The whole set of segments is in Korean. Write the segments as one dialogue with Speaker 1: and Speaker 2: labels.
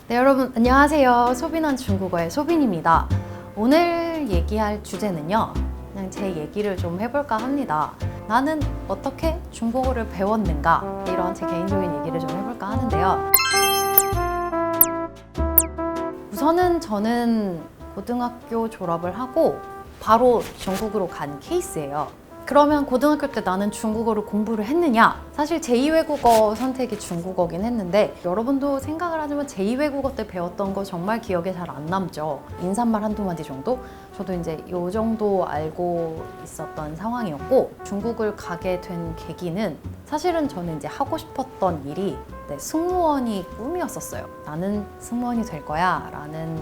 Speaker 1: 네, 여러분 안녕하세요. 소빈한 중국어의 소빈입니다. 오늘 얘기할 주제는요, 그냥 제 얘기를 좀 해볼까 합니다. 나는 어떻게 중국어를 배웠는가, 이런 제 개인적인 얘기를 좀 해볼까 하는데요. 우선은 저는 고등학교 졸업을 하고 바로 중국으로 간 케이스예요. 그러면 고등학교 때 나는 중국어를 공부를 했느냐? 사실 제2외국어 선택이 중국어긴 했는데, 여러분도 생각을 하지만 제2외국어 때 배웠던 거 정말 기억에 잘 안 남죠. 인사말 한두 마디 정도? 저도 이제 요 정도 알고 있었던 상황이었고, 중국을 가게 된 계기는 사실은 저는 이제 하고 싶었던 일이 승무원이 꿈이었었어요. 나는 승무원이 될 거야 라는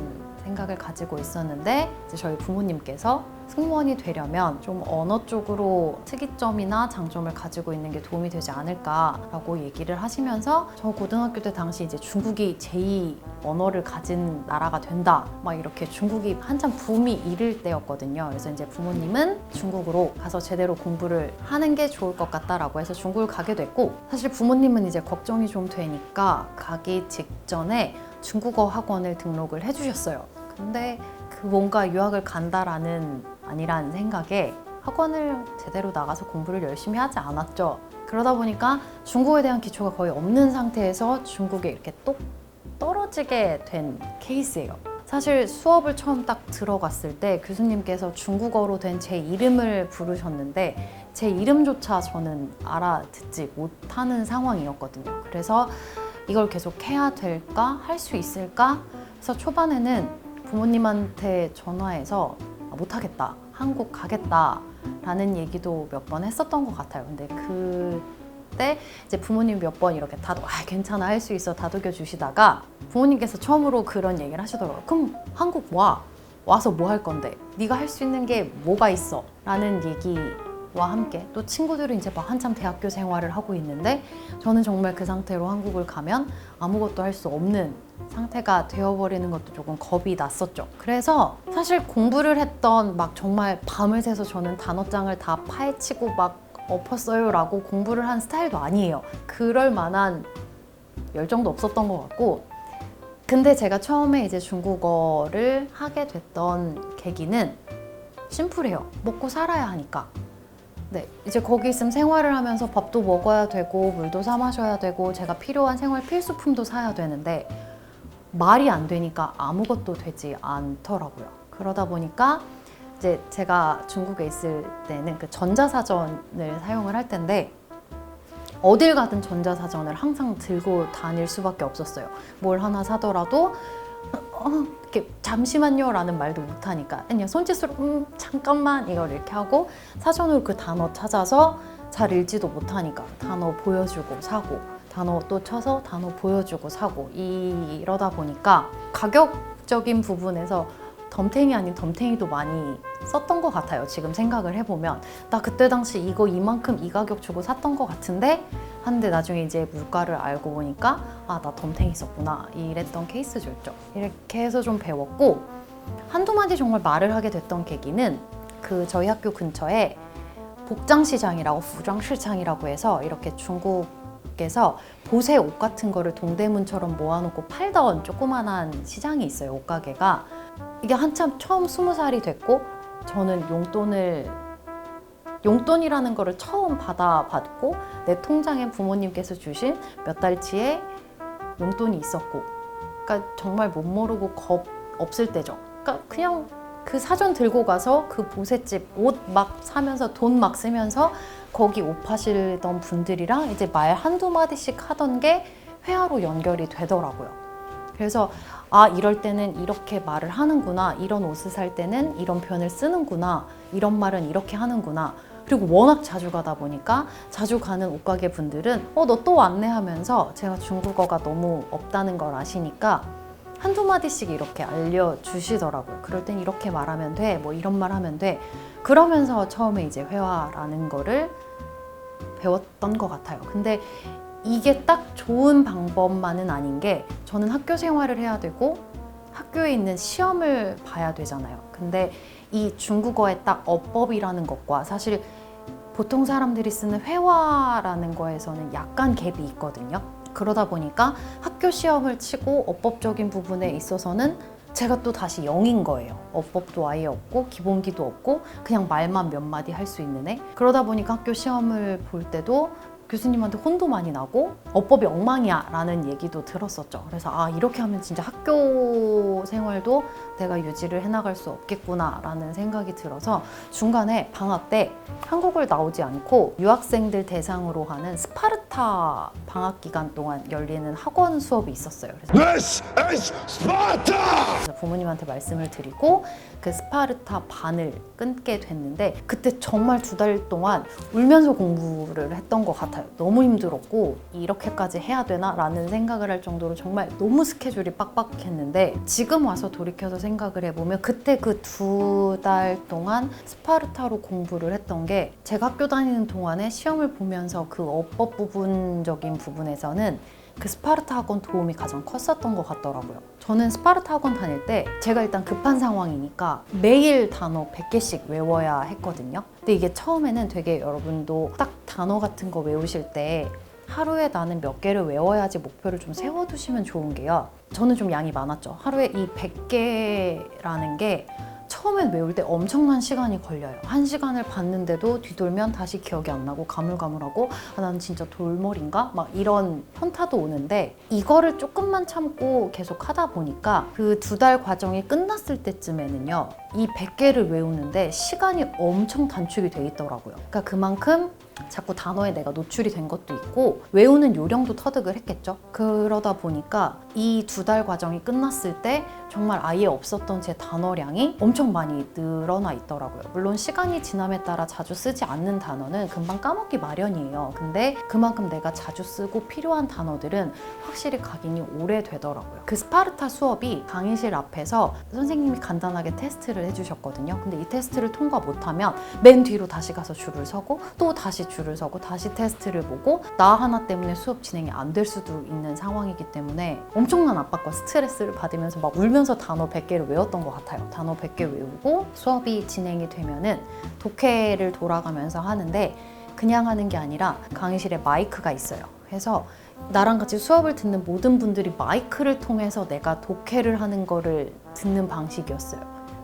Speaker 1: 생각을 가지고 있었는데, 이제 저희 부모님께서 승무원이 되려면 좀 언어 쪽으로 특이점이나 장점을 가지고 있는 게 도움이 되지 않을까라고 얘기를 하시면서, 저 고등학교 때 당시 이제 중국이 제2 언어를 가진 나라가 된다, 막 이렇게 중국이 한참 붐이 이를 때였거든요. 그래서 이제 부모님은 중국으로 가서 제대로 공부를 하는 게 좋을 것 같다라고 해서 중국을 가게 됐고, 사실 부모님은 이제 걱정이 좀 되니까 가기 직전에 중국어 학원을 등록을 해주셨어요. 근데 그 뭔가 유학을 간다라는 아니라는 생각에 학원을 제대로 나가서 공부를 열심히 하지 않았죠. 그러다 보니까 중국어에 대한 기초가 거의 없는 상태에서 중국에 이렇게 똑 떨어지게 된 케이스예요. 사실 수업을 처음 딱 들어갔을 때 교수님께서 중국어로 된 제 이름을 부르셨는데, 제 이름조차 저는 알아듣지 못하는 상황이었거든요. 그래서 이걸 계속 해야 될까? 할 수 있을까? 그래서 초반에는 부모님한테 전화해서 못하겠다, 한국 가겠다 라는 얘기도 몇 번 했었던 것 같아요. 근데 그때 이제 부모님 몇 번 이렇게 괜찮아, 할 수 있어 다독여 주시다가 부모님께서 처음으로 그런 얘기를 하시더라고요. 그럼 한국 와서 뭐 할 건데? 네가 할 수 있는 게 뭐가 있어? 라는 얘기와 함께, 또 친구들은 이제 막 한참 대학교 생활을 하고 있는데, 저는 정말 그 상태로 한국을 가면 아무것도 할 수 없는 상태가 되어버리는 것도 조금 겁이 났었죠. 그래서 사실 공부를 했던, 막 정말 밤을 새서 저는 단어장을 다 파헤치고 막 엎었어요 라고 공부를 한 스타일도 아니에요. 그럴 만한 열정도 없었던 것 같고, 근데 제가 처음에 이제 중국어를 하게 됐던 계기는 심플해요. 먹고 살아야 하니까. 네, 이제 거기 있으면 생활을 하면서 밥도 먹어야 되고 물도 사 마셔야 되고 제가 필요한 생활 필수품도 사야 되는데, 말이 안 되니까 아무것도 되지 않더라고요. 그러다 보니까 이제 제가 중국에 있을 때는 그 전자사전을 사용을 할 텐데, 어딜 가든 전자사전을 항상 들고 다닐 수밖에 없었어요. 뭘 하나 사더라도 이렇게 잠시만요 라는 말도 못하니까 그냥 손짓으로 잠깐만 이걸 이렇게 하고, 사전으로 그 단어 찾아서 잘 읽지도 못하니까 단어 보여주고 사고, 단어 또 쳐서 단어 보여주고 사고, 이러다 보니까 가격적인 부분에서 덤탱이 아닌 덤탱이도 많이 썼던 것 같아요. 지금 생각을 해보면 나 그때 당시 이거 이만큼 이 가격 주고 샀던 것 같은데 한데, 나중에 이제 물가를 알고 보니까 나 덤탱이 썼구나 이랬던 케이스죠. 이렇게 해서 좀 배웠고, 한두 마디 정말 말을 하게 됐던 계기는 그 저희 학교 근처에 복장시장이라고, 부장시장이라고 해서 이렇게 중국에서 보세 옷 같은 거를 동대문처럼 모아놓고 팔던 조그만한 시장이 있어요. 옷가게가. 이게 한참 처음 20살이 됐고, 저는 용돈이라는 거를 처음 받고, 내 통장에 부모님께서 주신 몇 달치의 용돈이 있었고, 그러니까 정말 못 모르고 겁 없을 때죠. 그러니까 그냥 그 사전 들고 가서 그 보셋집 옷 막 사면서 돈 막 쓰면서 거기 옷 파시던 분들이랑 이제 말 한두 마디씩 하던 게 회화로 연결이 되더라고요. 그래서 이럴 때는 이렇게 말을 하는구나, 이런 옷을 살 때는 이런 표현을 쓰는구나, 이런 말은 이렇게 하는구나. 그리고 워낙 자주 가다 보니까 자주 가는 옷가게 분들은 너 또 왔네 하면서, 제가 중국어가 너무 없다는 걸 아시니까 한두 마디씩 이렇게 알려주시더라고요. 그럴 땐 이렇게 말하면 돼, 뭐 이런 말 하면 돼. 그러면서 처음에 이제 회화라는 거를 배웠던 것 같아요. 근데 이게 딱 좋은 방법만은 아닌 게, 저는 학교 생활을 해야 되고 학교에 있는 시험을 봐야 되잖아요. 근데 이 중국어의 딱 어법이라는 것과 사실 보통 사람들이 쓰는 회화라는 거에서는 약간 갭이 있거든요. 그러다 보니까 학교 시험을 치고 어법적인 부분에 있어서는 제가 또 다시 0인 거예요. 어법도 아예 없고 기본기도 없고 그냥 말만 몇 마디 할 수 있는 애. 그러다 보니까 학교 시험을 볼 때도 교수님한테 혼도 많이 나고 어법이 엉망이야 라는 얘기도 들었었죠. 그래서 아, 이렇게 하면 진짜 학교 생활도 내가 유지를 해나갈 수 없겠구나 라는 생각이 들어서 중간에 방학 때 한국을 나오지 않고 유학생들 대상으로 하는 스파르타 방학 기간 동안 열리는 학원 수업이 있었어요. 그래서 부모님한테 말씀을 드리고 그 스파르타 반을 끊게 됐는데 그때 정말 2달 동안 울면서 공부를 했던 것 같아요. 너무 힘들었고 이렇게까지 해야 되나? 라는 생각을 할 정도로 정말 너무 스케줄이 빡빡했는데 지금 와서 돌이켜서 생각을 해보면 그때 그 2달 동안 스파르타로 공부를 했던 게 제가 학교 다니는 동안에 시험을 보면서 그 어법 부분적인 부분에서는 그 스파르타 학원 도움이 가장 컸었던 것 같더라고요. 저는 스파르타 학원 다닐 때 제가 일단 급한 상황이니까 매일 단어 100개씩 외워야 했거든요. 근데 이게 처음에는 되게 여러분도 딱 단어 같은 거 외우실 때 하루에 나는 몇 개를 외워야지 목표를 좀 세워두시면 좋은 게요. 저는 좀 양이 많았죠. 하루에 이 100개라는 게 처음엔 외울 때 엄청난 시간이 걸려요. 1시간을 봤는데도 뒤돌면 다시 기억이 안 나고 가물가물하고 아, 나는 진짜 돌머리인가? 막 이런 현타도 오는데 이거를 조금만 참고 계속 하다 보니까 그 2달 과정이 끝났을 때쯤에는요. 이 100개를 외우는데 시간이 엄청 단축이 돼 있더라고요. 그러니까 그만큼 자꾸 단어에 내가 노출이 된 것도 있고 외우는 요령도 터득을 했겠죠. 그러다 보니까 이 2달 과정이 끝났을 때 정말 아예 없었던 제 단어량이 엄청 많이 늘어나 있더라고요. 물론 시간이 지남에 따라 자주 쓰지 않는 단어는 금방 까먹기 마련이에요. 근데 그만큼 내가 자주 쓰고 필요한 단어들은 확실히 각인이 오래되더라고요. 그 스파르타 수업이 강의실 앞에서 선생님이 간단하게 테스트를 해주셨거든요. 근데 이 테스트를 통과 못하면 맨 뒤로 다시 가서 줄을 서고 또 다시 줄을 서고 다시 테스트를 보고 나 하나 때문에 수업 진행이 안 될 수도 있는 상황이기 때문에 엄청난 압박과 스트레스를 받으면서 막 울면서 단어 100개를 외웠던 것 같아요. 단어 100개 외우고 수업이 진행이 되면은 독해를 돌아가면서 하는데 그냥 하는 게 아니라 강의실에 마이크가 있어요. 그래서 나랑 같이 수업을 듣는 모든 분들이 마이크를 통해서 내가 독해를 하는 거를 듣는 방식이었어요.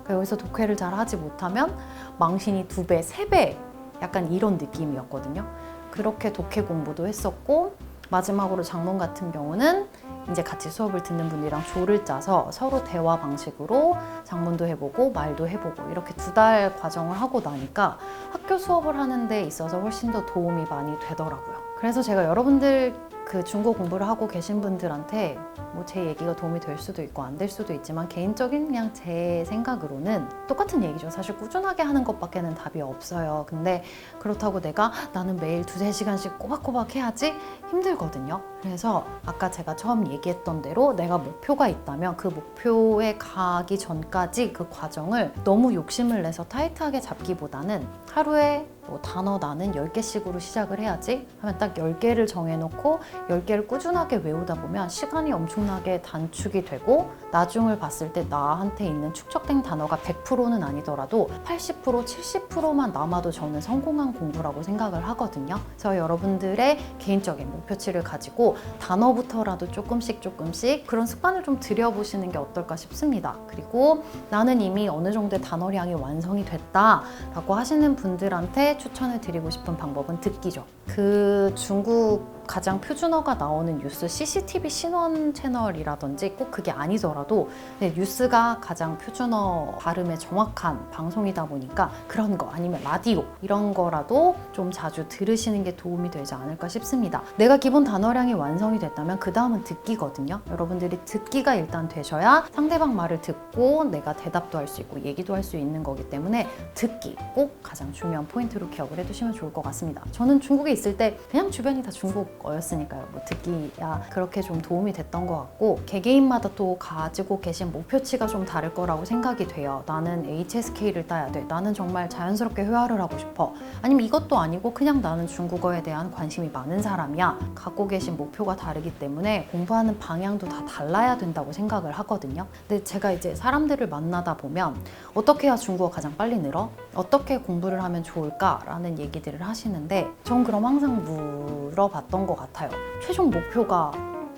Speaker 1: 여기서 독해를 잘 하지 못하면 망신이 2배, 3배 약간 이런 느낌이었거든요. 그렇게 독해 공부도 했었고 마지막으로 장문 같은 경우는 이제 같이 수업을 듣는 분들이랑 조를 짜서 서로 대화 방식으로 장문도 해보고 말도 해보고 이렇게 2달 과정을 하고 나니까 학교 수업을 하는 데 있어서 훨씬 더 도움이 많이 되더라고요. 그래서 제가 여러분들 그 중고 공부를 하고 계신 분들한테 뭐 제 얘기가 도움이 될 수도 있고 안 될 수도 있지만 개인적인 그냥 제 생각으로는 똑같은 얘기죠. 사실 꾸준하게 하는 것밖에는 답이 없어요. 근데 그렇다고 내가 나는 매일 2-3시간씩 꼬박꼬박 해야지 힘들거든요. 그래서 아까 제가 처음 얘기했던 대로 내가 목표가 있다면 그 목표에 가기 전까지 그 과정을 너무 욕심을 내서 타이트하게 잡기보다는 하루에 뭐 단어 나는 10개씩으로 시작을 해야지 하면 딱 10개를 정해놓고 10개를 꾸준하게 외우다 보면 시간이 엄청나게 단축이 되고 나중을 봤을 때 나한테 있는 축적된 단어가 100%는 아니더라도 80%, 70%만 남아도 저는 성공한 공부라고 생각을 하거든요. 그래서 여러분들의 개인적인 목표치를 가지고 단어부터라도 조금씩 그런 습관을 좀 들여보시는 게 어떨까 싶습니다. 그리고 나는 이미 어느 정도의 단어량이 완성이 됐다라고 하시는 분들한테 추천을 드리고 싶은 방법은 듣기죠. 그 중국 가장 표준어가 나오는 뉴스 CCTV 신원 채널이라든지 꼭 그게 아니더라도 뉴스가 가장 표준어 발음에 정확한 방송이다 보니까 그런 거 아니면 라디오 이런 거라도 좀 자주 들으시는 게 도움이 되지 않을까 싶습니다. 내가 기본 단어량이 완성이 됐다면 그 다음은 듣기거든요. 여러분들이 듣기가 일단 되셔야 상대방 말을 듣고 내가 대답도 할 수 있고 얘기도 할 수 있는 거기 때문에 듣기 꼭 가장 중요한 포인트로 기억을 해두시면 좋을 것 같습니다. 저는 중국에 있을 때 그냥 주변이 다 중국어였으니까요. 뭐 듣기야 그렇게 좀 도움이 됐던 것 같고 개개인마다 또 가지고 계신 목표치가 좀 다를 거라고 생각이 돼요. 나는 HSK를 따야 돼. 나는 정말 자연스럽게 회화를 하고 싶어. 아니면 이것도 아니고 그냥 나는 중국어에 대한 관심이 많은 사람이야. 갖고 계신 목표가 다르기 때문에 공부하는 방향도 다 달라야 된다고 생각을 하거든요. 근데 제가 이제 사람들을 만나다 보면 어떻게 해야 중국어 가장 빨리 늘어? 어떻게 공부를 하면 좋을까? 라는 얘기들을 하시는데 전 그럼 항상 물어봤던 것 같아요. 최종 목표가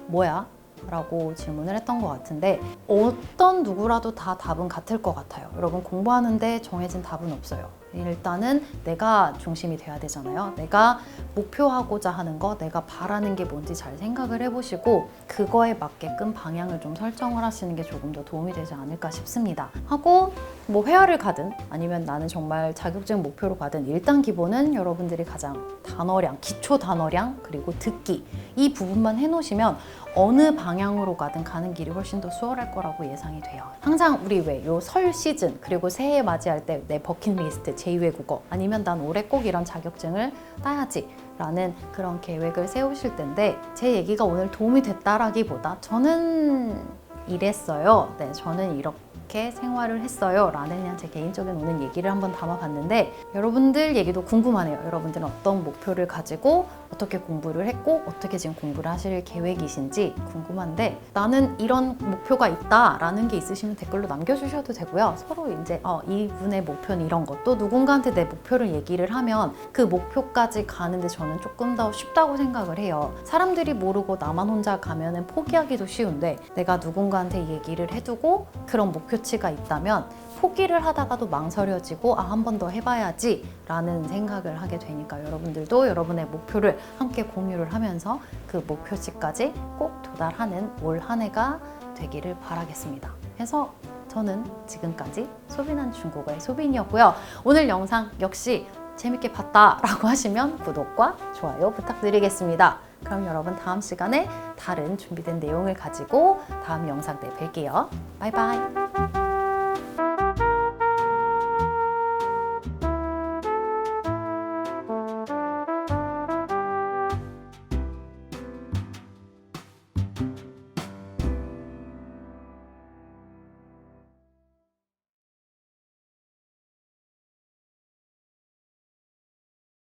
Speaker 1: 뭐야? 라고 질문을 했던 것 같은데 어떤 누구라도 다 답은 같을 것 같아요. 여러분 공부하는데 정해진 답은 없어요. 일단은 내가 중심이 돼야 되잖아요. 내가 목표하고자 하는 거, 내가 바라는 게 뭔지 잘 생각을 해보시고 그거에 맞게끔 방향을 좀 설정을 하시는 게 조금 더 도움이 되지 않을까 싶습니다. 하고 뭐 회화를 가든 아니면 나는 정말 자격증 목표로 가든 일단 기본은 여러분들이 가장 단어량, 기초 단어량 그리고 듣기 이 부분만 해놓으시면 어느 방향으로 가든 가는 길이 훨씬 더 수월할 거라고 예상이 돼요. 항상 우리 왜 요 설 시즌 그리고 새해 맞이할 때 내 버킷리스트 제2외국어 아니면 난 올해 꼭 이런 자격증을 따야지 라는 그런 계획을 세우실 텐데 제 얘기가 오늘 도움이 됐다라기보다 저는 이랬어요. 네, 저는 이렇게 생활을 했어요 라는 그냥 제 개인적인 오늘 얘기를 한번 담아봤는데 여러분들 얘기도 궁금하네요. 여러분들은 어떤 목표를 가지고 어떻게 공부를 했고 어떻게 지금 공부를 하실 계획이신지 궁금한데 나는 이런 목표가 있다 라는 게 있으시면 댓글로 남겨주셔도 되고요. 서로 이제 이분의 목표는 이런 것 또 누군가한테 내 목표를 얘기를 하면 그 목표까지 가는데 저는 조금 더 쉽다고 생각을 해요. 사람들이 모르고 나만 혼자 가면은 포기하기도 쉬운데 내가 누군가한테 얘기를 해두고 그런 목표치가 있다면 포기를 하다가도 망설여지고 한 번 더 해봐야지 라는 생각을 하게 되니까 여러분들도 여러분의 목표를 함께 공유를 하면서 그 목표치까지 꼭 도달하는 올 한 해가 되기를 바라겠습니다. 그래서 저는 지금까지 소빈한 중국어의 소빈이었고요. 오늘 영상 역시 재밌게 봤다라고 하시면 구독과 좋아요 부탁드리겠습니다. 그럼 여러분 다음 시간에 다른 준비된 내용을 가지고 다음 영상 때 뵐게요. 바이바이.